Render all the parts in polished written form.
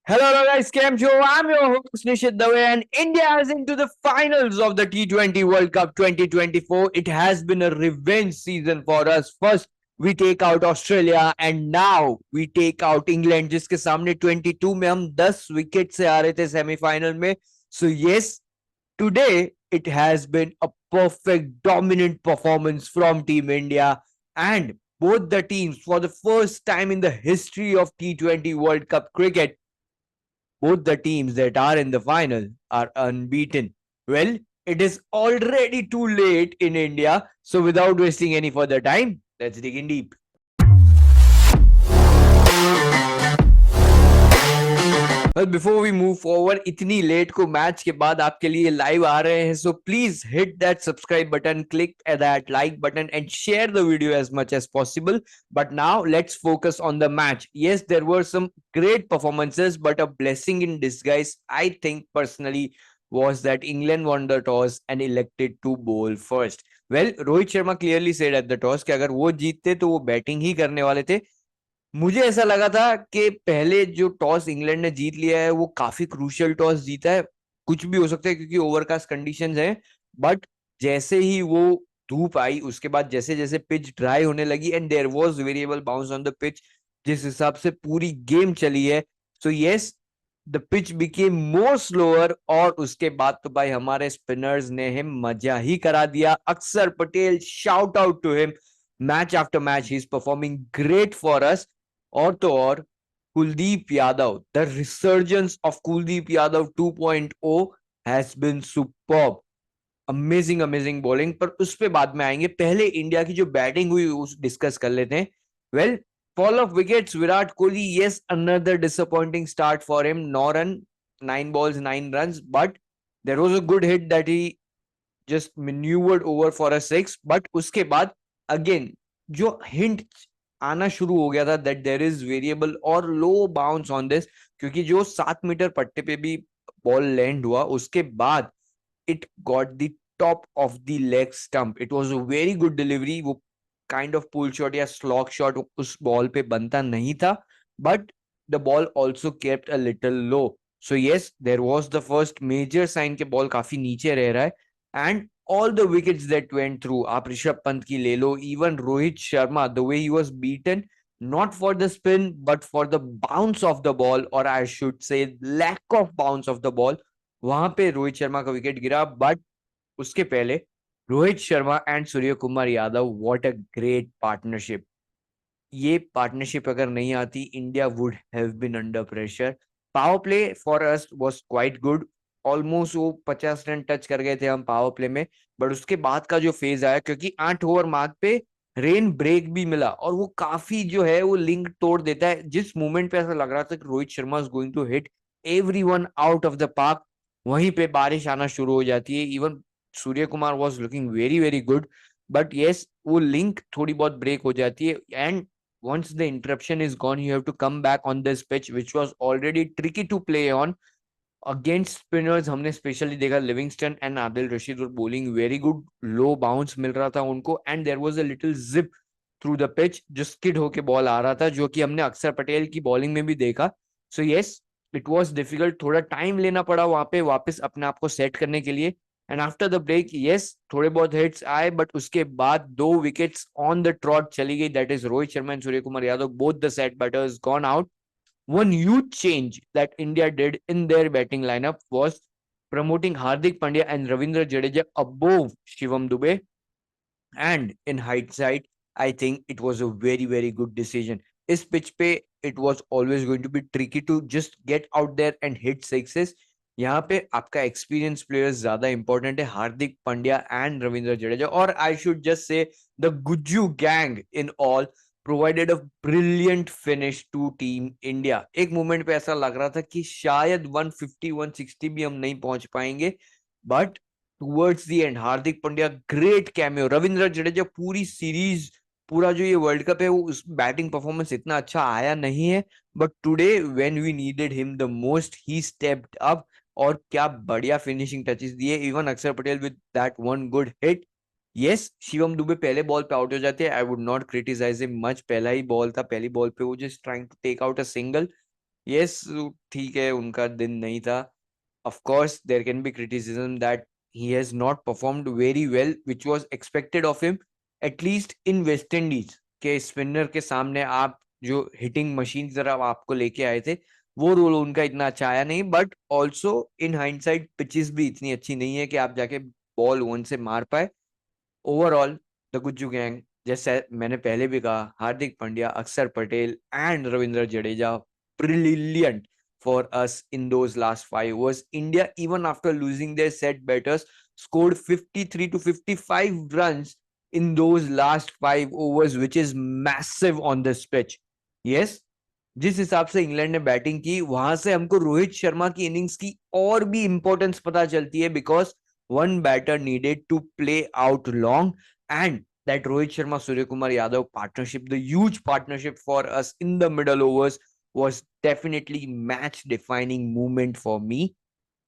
Hello guys, Cam Show. I'm your host Nishit Dave, and India is into the finals of the T20 World Cup 2024. It has been a revenge season for us. First, we take out Australia, and now we take out England, जिसके सामने 22 में हम 10 wicket से आ रहे थे semifinal में. So yes, today it has been a perfect dominant performance from Team India, and both the teams for the first time in the history of T20 World Cup cricket, both the teams that are in the final are unbeaten. Well, it is already too late in India, so without wasting any further time, let's dig in deep. Well, before we move forward, इतनी late को match के बाद आपके लिए live आ रहे हैं, so please hit that subscribe button, click that like button and share the video as much as possible. But now let's focus on the match. Yes, there were some great performances, but a blessing in disguise, I think personally, was that England won the toss and elected to bowl first. Well, Rohit Sharma clearly said at the toss कि अगर वो जीतते तो वो batting ही करने वाले थे. मुझे ऐसा लगा था कि पहले जो टॉस इंग्लैंड ने जीत लिया है वो काफी क्रूशियल टॉस जीता है. कुछ भी हो सकता है क्योंकि ओवरकास्ट कंडीशंस हैं, बट जैसे ही वो धूप आई उसके बाद जैसे जैसे पिच ड्राई होने लगी and there was variable bounce on the pitch, जिस हिसाब से पूरी गेम चली है, so yes, the pitch became more slower. और उसके बाद तो भाई हमारे स्पिनर्स ने हिम मजा ही करा दिया. Akshar Patel, shout out to him. Match after match he is performing great for us. और तो और Kuldeep Yadav, the resurgence of Kuldeep Yadav 2.0 has been superb. Amazing amazing bowling, पर उस पे बाद में आएंगे. पहले इंडिया की जो बैटिंग हुई उस डिस्कस कर लेते हैं. Well, fall of wickets Virat Kohli, yes, another disappointing start for him. 9 run, 9 balls, 9 runs, but there was a good hit that he just maneuvered over for a 6. But उसके बाद अगेन जो हिंट आना शुरू हो गया था दैट देयर इज वेरिएबल और लो bounce on this, क्योंकि जो 7 मीटर पट्टे पे भी बॉल लैंड हुआ उसके बाद it got the top of the leg stump. It was a very good delivery. वो काइंड ऑफ पुल शॉट या स्लॉग शॉट उस बॉल पे बनता नहीं था, but the ball also kept a little low. So yes, there was the first major sign के ball काफी नीचे रह रहा है. And all the wickets that went through, आप ऋषभ पंत की ले लो, even Rohit Sharma, the way he was beaten, not for the spin but for the bounce of the ball, or I should say lack of bounce of the ball. वहां पे रोहित शर्मा का wicket गिरा. But उसके पहले Rohit Sharma and Surya Kumar Yadav, what a great partnership. ये partnership अगर नहीं आती, India would have been under pressure. Power play for us was quite good. Almost वो 50 रन टच कर गए थे हम पावर प्ले में. बट उसके बाद का जो फेज आया, क्योंकि 8 ओवर मार्क पे रेन ब्रेक भी मिला और वो काफी जो है वो लिंक तोड़ देता है. जिस मोमेंट पे ऐसा लग रहा था कि Rohit Sharma is going to hit everyone out of the park, वहीं पे बारिश आना शुरू हो जाती है. Even Surya Kumar was looking very very good, but yes, वो लिंक थोड़ी बहुत ब्रेक हो जाती है. And once the interruption is gone, you have to come back on this pitch, which was already tricky to play on. Against spinners, हमने specially देखा Livingstone and Adil Rashid were bowling very good. Low bounce मिल रहा था उनको and there was a little zip through the pitch, जो skid होके ball आ रहा था, जो कि हमने अक्षर पटेल की बॉलिंग में भी देखा. So yes, it was difficult. थोड़ा टाइम लेना पड़ा वहां पे वापस अपने आप को सेट करने के लिए. And after the break, yes, थोड़े बहुत हिट्स आए, बट उसके बाद 2 विकेट्स ऑन द ट्रॉट चली गई. That is Rohit Sharma and Surya Kumar Yadav, both the set batters gone out. One huge change that India did in their batting lineup was promoting Hardik Pandya and Ravindra Jadeja above Shivam Dube. And in hindsight, I think it was a very, very good decision. Is pitch pe, it was always going to be tricky to just get out there and hit sixes. यहाँ पे आपका experience players ज्यादा important है, Hardik Pandya and Ravindra Jadeja, और I should just say the Gujju gang in all provided a brilliant finish to team India. एक moment पे ऐसा लग रहा था कि शायद 150 160 भी हम नहीं पहुंच पाएंगे, but towards the end Hardik Pandya great cameo. Ravindra Jadeja पूरी सीरीज, पूरा जो ये वर्ल्ड कप है, वो उस बैटिंग परफॉर्मेंस इतना अच्छा आया नहीं है, but today when we needed him the most he stepped up. और क्या बढ़िया फिनिशिंग टचेस दिए. Even Akshar Patel with that one good hit. Yes, Shivam Dube पहले बॉल पे आउट हो जाते हैं. I would not criticise him much. पहला ही बॉल था, पहली बॉल पे वो just trying to take out a single. Yes, ठीक है, उनका दिन नहीं था. Of course, there can be criticism that he has not performed very well, which was expected of him, at least in West Indies. के spinner के सामने आप जो हिटिंग मशीन तरफ आपको लेके आए थे, वो रोल उनका इतना अच्छा आया नहीं. But also in hindsight pitches भी इतनी अच्छी नहीं है कि आप जाके बॉल वन से मार पाए. ओवरऑल द गुज्जू गैंग, जैसे मैंने पहले भी कहा, हार्दिक पांड्या, अक्षर Patel and Ravindra Jadeja, brilliant for us in those last 5 overs. India, even after losing their set batters, scored 53 to 55 runs in those last 5 overs, which is massive on this pitch. Yes, जिस हिसाब से England ने बैटिंग की, वहां से हमको रोहित शर्मा की innings की और भी इंपॉर्टेंस पता चलती है, because one batter needed to play out long, and that Rohit Sharma Surya Kumar Yadav partnership, the huge partnership for us in the middle overs, was definitely match defining moment for me.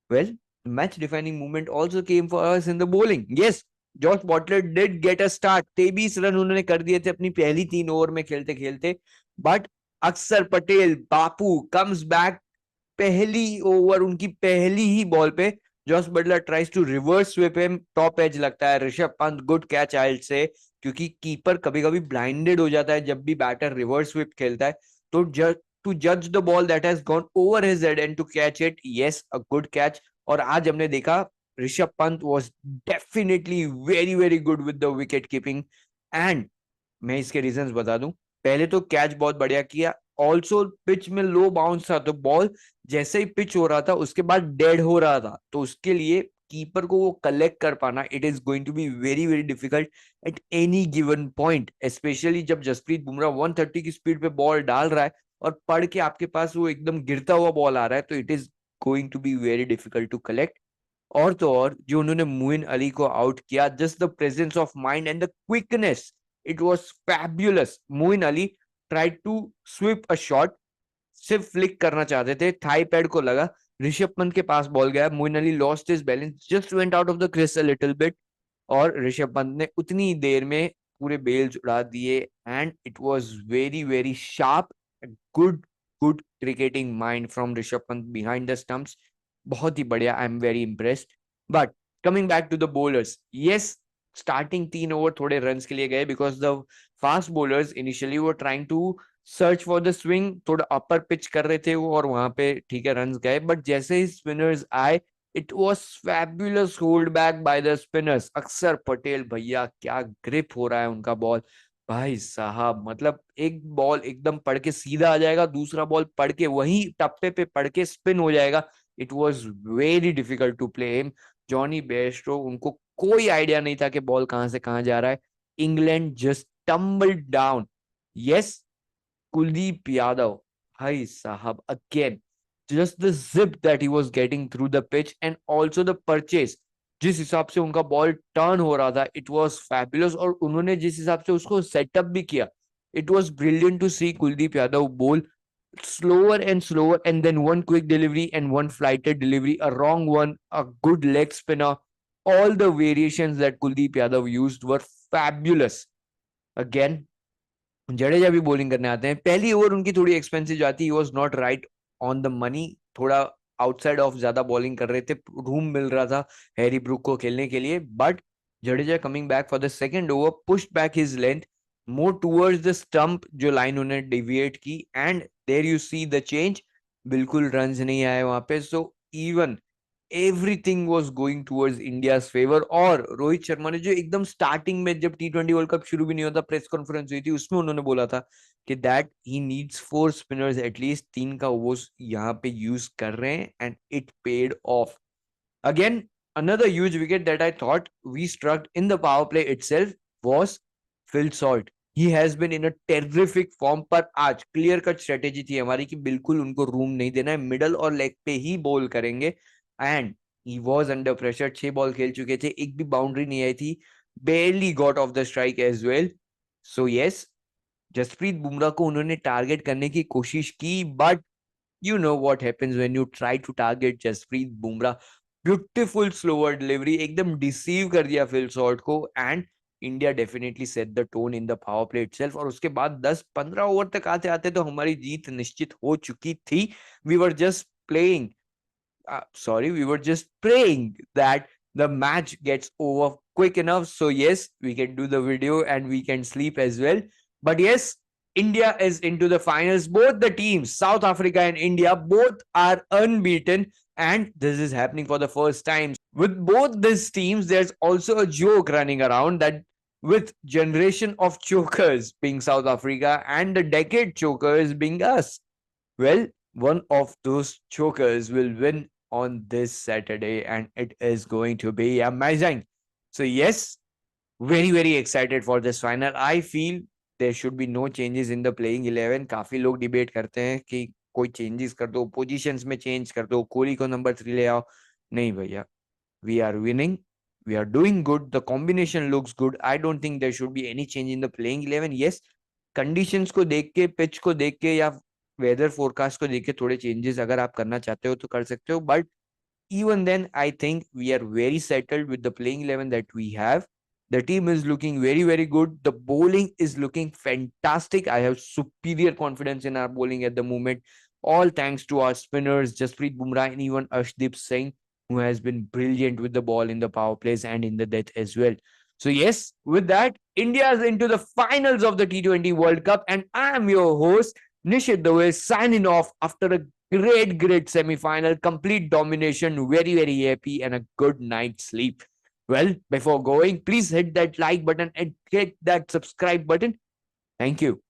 Well, match defining moment also came for us in the bowling. Yes, Josh Butler did get a start. 23 run उन्होंने कर दिए थे अपनी पहली 3 over में खेलते खेलते. But Akshar Patel Bapu comes back. पहली ओवर उनकी पहली ही बॉल पे Jos Buttler tries to reverse sweep him, top edge लगता है. Rishabh Pant good catch I say, क्योंकि कीपर कभी कभी ब्लाइंडेड हो जाता है जब भी बैटर रिवर्स स्वीप खेलता है. तो टू जज the ball that has gone over his head and to catch it, yes, a good catch. और आज हमने देखा Rishabh Pant was definitely very very good with the wicket keeping. And मैं इसके रीजंस बता दूं. पहले तो कैच बहुत बढ़िया किया. ऑल्सो पिच में लो बाउंस था, तो बॉल जैसे ही पिच हो रहा था उसके बाद डेड हो रहा था, तो उसके लिए कीपर को वो कलेक्ट कर पाना, it is going to be very very difficult at any given point. Specially जब जसप्रीत बुमराह 130 की स्पीड पे बॉल डाल रहा है और पढ़ के आपके पास वो एकदम गिरता हुआ बॉल आ रहा है, तो it is going to be very difficult to collect. और तो और जो उन्होंने मोइन अली को आउट किया, just the presence of mind and the quickness, it was fabulous. Moeen Ali tried to sweep a shot, सिर्फ फ्लिक करना चाहते थे, थाई पैड को लगा, ऋषभ पंत के पास बॉल गया, Moeen Ali lost his balance, just went out of the crease a little bit, और ऋषभ पंत ने उतनी देर में पूरे बेल्स उड़ा दिए. And it was very very sharp, good good cricketing mind from Rishabh Pant behind the stumps. बहुत ही बढ़िया, I am very impressed. But coming back to the bowlers, yes, starting 3 over थोड़े रन के लिए गए, because the fast bowlers initially वो trying to search for the swing, थोड़ा upper pitch कर रहे थे वो, और वहां पे ठीक है रन गए. बट जैसे ही स्पिनर्स आए, it was fabulous hold back by the spinners. अक्षर पटेल भैया, क्या ग्रिप हो रहा है उनका बॉल, भाई साहब. मतलब एक बॉल एकदम पढ़ के सीधा आ जाएगा, दूसरा बॉल पढ़ के वही टप्पे पे पढ़ के स्पिन हो जाएगा. It was very difficult to play him. Jonny Bairstow, उनको कोई आइडिया नहीं था कि बॉल कहां से कहां जा रहा है. England just tumbled down. Yes, Kuldeep Yadav, hi sahab, again, just the zip that he was getting through the pitch and also the purchase. जिस हिसाब से उनका बॉल टर्न हो रहा था, इट वॉज फैबुलस. और उन्होंने जिस हिसाब से उसको सेटअप भी किया, इट वॉज ब्रिलियंट टू सी कुलदीप यादव बोल slower and then one quick delivery and one flighted delivery, a wrong one, a good leg spinner. All the variations that Kuldeep Yadav used were fabulous. Again, Jadeja भी bowling करने आते हैं. पहली over उनकी थोड़ी expensive जाती, he was not right on the money, थोड़ा outside of ज्यादा बॉलिंग कर रहे थे, रूम मिल रहा था हैरी ब्रूक को खेलने के लिए. But Jadeja coming back for the second over pushed back his length more towards the stump, जो लाइन उन्होंने डिविएट की, and there you see the change. बिल्कुल रन्स नहीं आए वहां पे. So even everything was going towards India's favour. और रोहित शर्मा ने जो एकदम स्टार्टिंग में, जब T20 वर्ल्ड कप शुरू भी नहीं होता, प्रेस कॉन्फ्रेंस हुई थी, उसमें उन्होंने बोला था कि that he needs 4 spinners at least, 3 का वो यहाँ पे यूज कर रहे हैं, and it paid of. Again another huge wicket that I thought we struck in the power play itself was Phil Salt. He has been in a terrific form. पर आज clear cut strategy थी हमारी कि बिल्कुल उनको room नहीं देना है, मिडल और लेग पे ही बॉल करेंगे. And he was under pressure. 6 ball खेल चुके थे, एक भी बाउंड्री नहीं आई थी, barely got off the strike as well. So yes, Jasprit Bumrah को उन्होंने टारगेट करने की कोशिश की, but you know what happens when you try to target Jasprit Bumrah. Beautiful slower delivery, एकदम डिसीव कर दिया फिल शॉर्ट को, and India definitely set the tone in the power play itself, और उसके बाद 10-15 ओवर तक आते आते तो हमारी जीत निश्चित हो चुकी थी. We were just playing we were just praying that the match gets over quick enough. So, yes, we can do the video and we can sleep as well. But yes, India is into the finals. Both the teams, South Africa and India, both are unbeaten. And this is happening for the first time. With both these teams, there's also a joke running around that with generation of chokers being South Africa and the decade chokers being us. Well, one of those chokers will win on this Saturday, and it is going to be amazing. So, yes, very, very excited for this final. I feel there should be no changes in the playing 11. काफी लोग debate करते हैं कि कोई changes कर दो, positions में change कर दो, कोहली को नंबर 3 ले आओ. नहीं भैया, we are winning. We are doing good. The combination looks good. I don't think there should be any change in the playing 11. Yes, conditions को देख के, पिच को देख के या वेदर फोरकास्ट को देख के थोड़े चेंजेस अगर आप करना चाहते हो तो कर सकते हो. But even then, I think we are very settled with the playing 11 that we have. The team is looking very, very good. The bowling is looking fantastic. I have superior confidence in our bowling at the moment. All thanks to our spinners, Jasprit Bumrah and even Arshdeep Singh, who has been brilliant with the ball in the power plays and in the death as well. So, yes, with that, India is into the finals of the T20 World Cup. And I am your host, Nishit Dave, signing off after a great semi-final, complete domination, very, very happy, and a good night's sleep. Well, before going, please hit that like button and hit that subscribe button. Thank you.